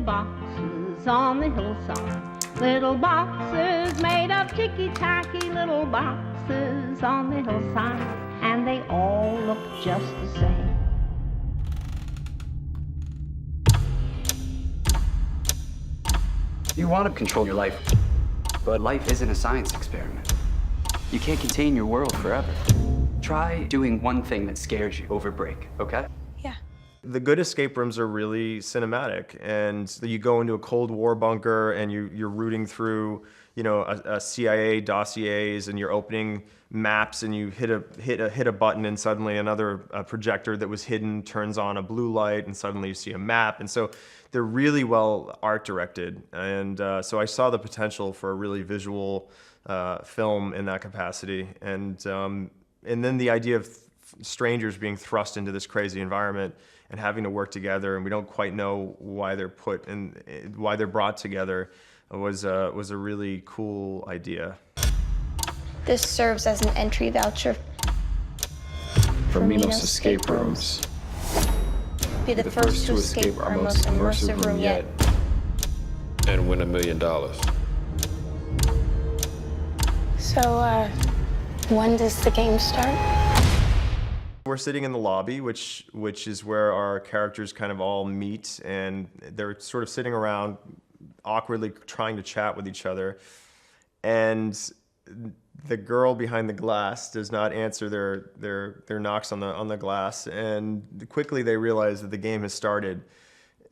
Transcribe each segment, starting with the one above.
Boxes on the hillside, little boxes made of ticky-tacky, little boxes on the hillside, and they all look just the same. You want to control your life, but life isn't a science experiment. You can't contain your world forever. Try doing one thing that scares you over break, okay? Yeah. The good escape rooms are really cinematic, and you go into a Cold War bunker and you're rooting through, you know, a CIA dossiers, and you're opening maps, and you hit a button, and suddenly another projector that was hidden turns on a blue light, and suddenly you see a map. And so they're really well art directed, and so I saw the potential for a really visual film in that capacity, and then the idea of strangers being thrust into this crazy environment and having to work together, and we don't quite know why they're why they're brought together, was a really cool idea. This serves as an entry voucher for Minos escape rooms. Be the first to escape our most immersive room yet. And win $1 million. So, when does the game start? We're sitting in the lobby, which is where our characters kind of all meet, and they're sort of sitting around awkwardly trying to chat with each other. And the girl behind the glass does not answer their knocks on the glass, and quickly they realize that the game has started.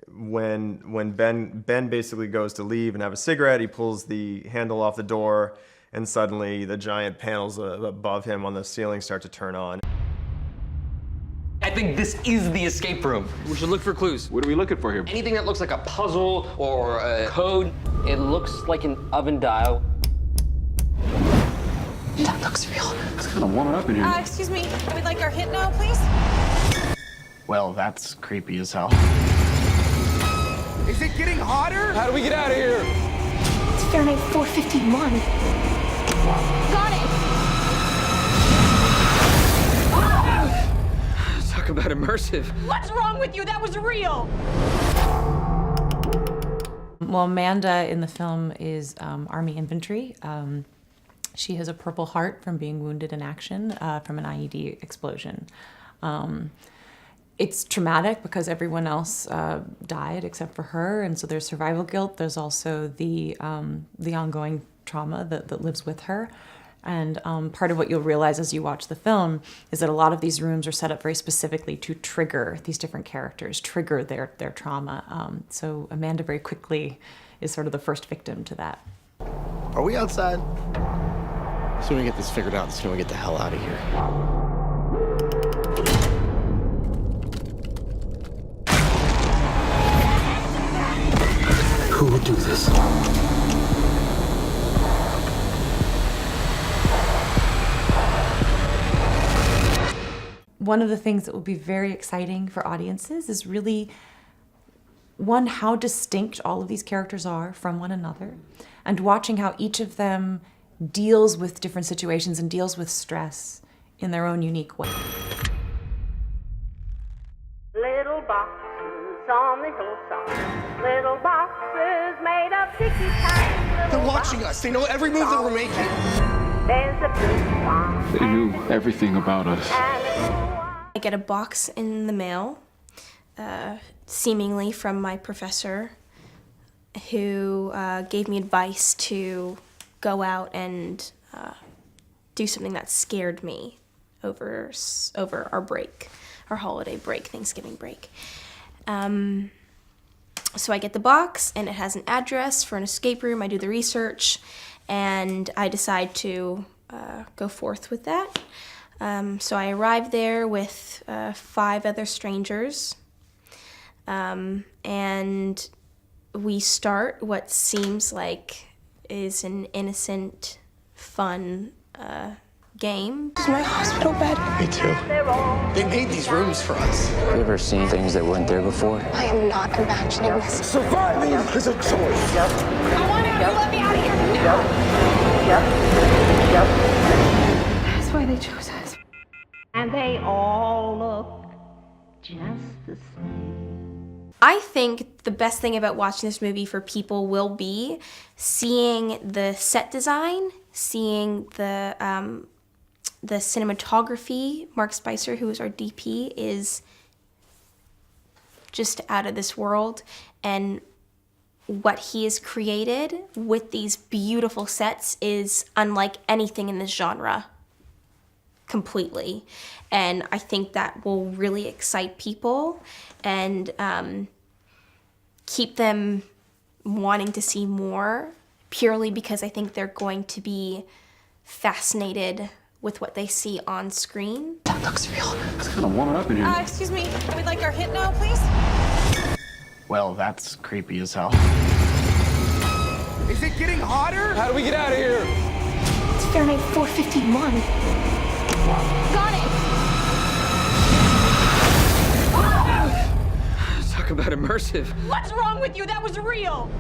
When Ben basically goes to leave and have a cigarette, he pulls the handle off the door, and suddenly the giant panels above him on the ceiling start to turn on. I think this is the escape room. We should look for clues. What are we looking for here? Anything that looks like a puzzle or a code. It looks like an oven dial. That looks real. It's kind of warming up in here. Excuse me, we'd like our hit now, please. Well, that's creepy as hell. Is it getting hotter? How do we get out of here? It's Fahrenheit 451. Got it! Talk about immersive. What's wrong with you? That was real. Well, Amanda in the film is Army infantry. She has a Purple Heart from being wounded in action from an IED explosion. It's traumatic because everyone else died except for her, and so there's survival guilt. There's also the ongoing trauma that lives with her. And part of what you'll realize as you watch the film is that a lot of these rooms are set up very specifically to trigger these different characters, trigger their trauma. So Amanda very quickly is sort of the first victim to that. Are we outside? The sooner we get this figured out, the sooner we get the hell out of here. Who would do this? One of the things that will be very exciting for audiences is really, one, how distinct all of these characters are from one another, and watching how each of them deals with different situations and deals with stress in their own unique way. Little boxes on the hillside, little boxes made of ticky-tacky. They're watching us. They know every move that we're making. There's a blue one. They knew everything about us. I get a box in the mail, seemingly from my professor, who gave me advice to go out and do something that scared me over our break, our holiday break, Thanksgiving break. So I get the box, and it has an address for an escape room. I do the research, and I decide to go forth with that. So I arrive there with 5 other strangers, and we start what seems like is an innocent, fun game. This is my hospital bed. Me too. They made these rooms for us. Have you ever seen things that weren't there before? I am not imagining this. Surviving is a choice. I want out. You let me out of here now. That's why they chose us. And they all look just the same. I think the best thing about watching this movie for people will be seeing the set design, seeing the cinematography. Mark Spicer, who is our DP, is just out of this world, and what he has created with these beautiful sets is unlike anything in this genre. Completely. And I think that will really excite people and keep them wanting to see more, purely because I think they're going to be fascinated with what they see on screen. That looks real. It's kind of warming up in here. Excuse me. I would like our hit now, please. Well, that's creepy as hell. Is it getting hotter? How do we get out of here? It's Fahrenheit 451. Got it. Talk about immersive. What's wrong with you? That was real.